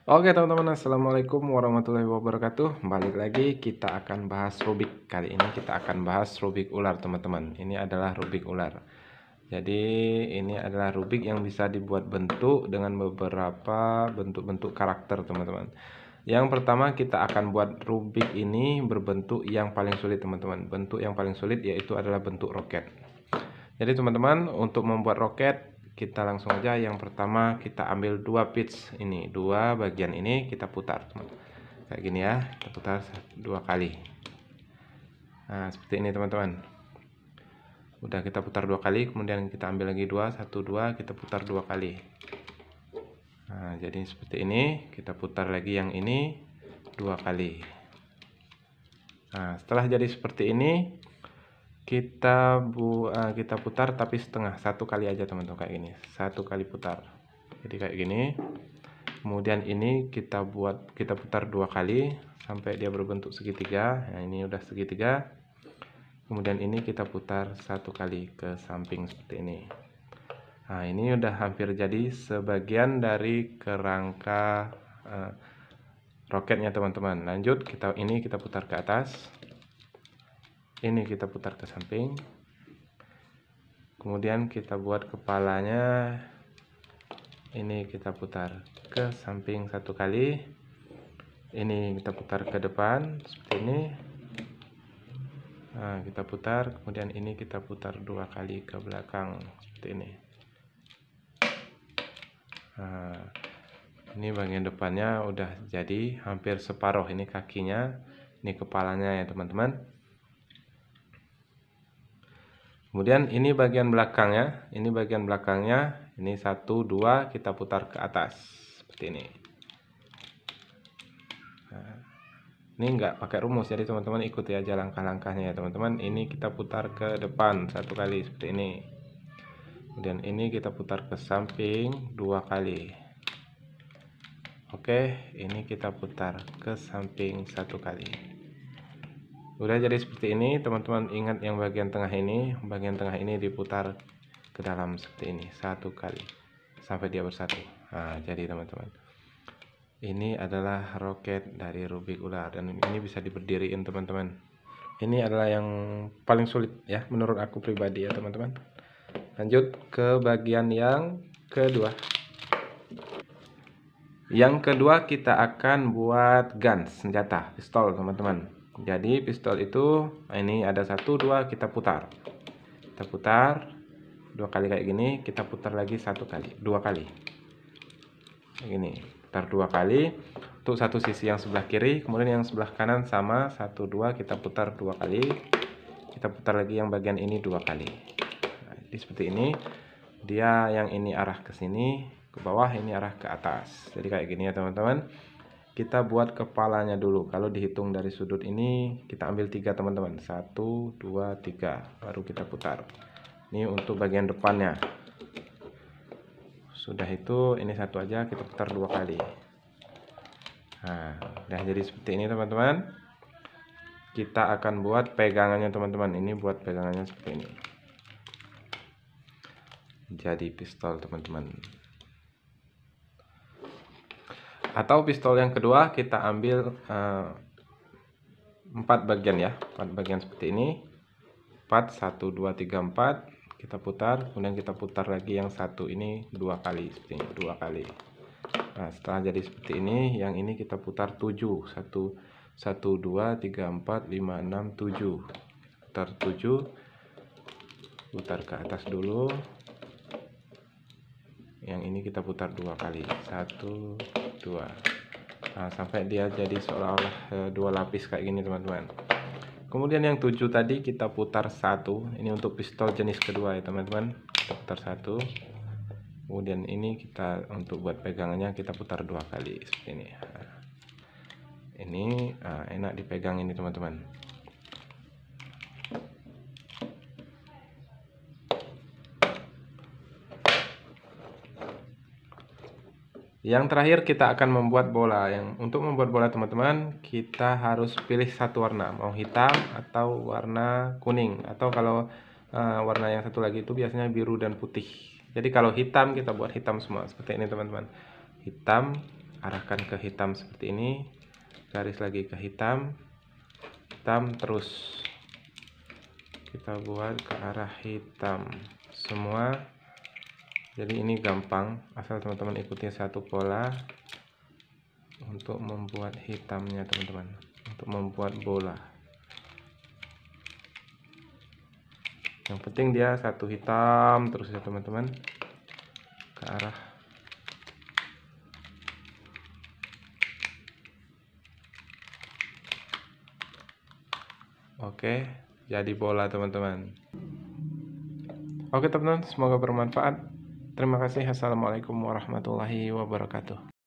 Oke teman-teman, assalamualaikum warahmatullahi wabarakatuh. Balik lagi kita akan bahas rubik. Kali ini kita akan bahas rubik ular teman-teman. Ini adalah rubik ular. Jadi ini adalah rubik yang bisa dibuat bentuk dengan beberapa bentuk-bentuk karakter teman-teman. Yang pertama kita akan buat rubik ini berbentuk yang paling sulit teman-teman. Bentuk yang paling sulit yaitu adalah bentuk roket. Jadi teman-teman, untuk membuat roket kita langsung aja. Yang pertama kita ambil dua pitch ini, dua bagian ini kita putar kayak gini ya, kita putar dua kali. Nah seperti ini teman-teman, udah kita putar dua kali, kemudian kita ambil lagi dua, satu dua, kita putar dua kali. Nah jadi seperti ini, kita putar lagi yang ini dua kali. Nah setelah jadi seperti ini kita putar tapi setengah, satu kali aja teman-teman, kayak gini, satu kali putar, jadi kayak gini. Kemudian ini kita putar dua kali sampai dia berbentuk segitiga. Nah ini udah segitiga. Kemudian ini kita putar satu kali ke samping seperti ini. Nah ini udah hampir jadi sebagian dari kerangka roketnya teman-teman. Lanjut kita putar ke atas, ini kita putar ke samping, kemudian kita buat kepalanya, ini kita putar ke samping satu kali, ini kita putar ke depan seperti ini. Nah kita putar, kemudian ini kita putar dua kali ke belakang seperti ini. Nah ini bagian depannya udah jadi hampir separuh, ini kakinya, ini kepalanya ya teman-teman. Kemudian ini bagian belakangnya, ini satu dua kita putar ke atas seperti ini. Nah, ini enggak pakai rumus, jadi teman-teman ikuti aja langkah-langkahnya ya teman-teman. Ini kita putar ke depan satu kali seperti ini. Kemudian ini kita putar ke samping dua kali. Oke, ini kita putar ke samping satu kali. Udah jadi seperti ini teman-teman. Ingat yang bagian tengah ini diputar ke dalam seperti ini satu kali sampai dia bersatu. Nah jadi teman-teman, ini adalah roket dari rubik ular dan ini bisa diberdiriin teman-teman. Ini adalah yang paling sulit ya menurut aku pribadi ya teman-teman. Lanjut ke bagian yang kedua. Yang kedua kita akan buat gun, senjata, pistol teman-teman. Jadi pistol itu ini ada satu dua, kita putar dua kali kayak gini, kita putar lagi satu kali, dua kali kayak gini, putar dua kali untuk satu sisi yang sebelah kiri. Kemudian yang sebelah kanan sama, satu dua, kita putar dua kali, kita putar lagi yang bagian ini dua kali. Nah, jadi seperti ini dia, yang ini arah ke sini ke bawah, ini arah ke atas, jadi kayak gini ya teman-teman. Kita buat kepalanya dulu. Kalau dihitung dari sudut ini kita ambil 3 teman-teman, 1 2 3, baru kita putar. Ini untuk bagian depannya. Sudah itu ini satu aja kita putar dua kali. Nah udah jadi seperti ini teman-teman. Kita akan buat pegangannya teman-teman. Ini buat pegangannya seperti ini, jadi pistol teman-teman. Atau pistol yang kedua kita ambil 4 bagian ya, 4 bagian seperti ini, 4, 1 2 3 4, kita putar, kemudian kita putar lagi yang satu ini dua kali seperti ini, dua kali. Nah setelah jadi seperti ini, yang ini kita putar 7, 1 2 3 4 5 6 7, putar 7, putar ke atas dulu. Yang ini kita putar dua kali, 1 2. Nah, sampai dia jadi seolah-olah dua lapis kayak gini teman-teman. Kemudian yang 7 tadi kita putar satu. Ini untuk pistol jenis kedua ya teman-teman. Kita putar satu. Kemudian ini kita untuk buat pegangannya kita putar dua kali seperti ini. Nah, ini enak dipegang ini teman-teman. Yang terakhir kita akan membuat bola. Untuk membuat bola teman-teman, kita harus pilih satu warna, mau hitam atau warna kuning, atau kalau warna yang satu lagi itu biasanya biru dan putih. Jadi kalau hitam kita buat hitam semua seperti ini teman-teman. Hitam, arahkan ke hitam seperti ini, garis lagi ke hitam, hitam terus kita buat ke arah hitam semua. Jadi ini gampang, asal teman-teman ikuti satu pola untuk membuat hitamnya teman-teman, untuk membuat bola. Yang penting dia satu hitam terus ya teman-teman, ke arah oke, jadi bola teman-teman. Oke teman-teman, semoga bermanfaat. Terima kasih. Assalamualaikum warahmatullahi wabarakatuh.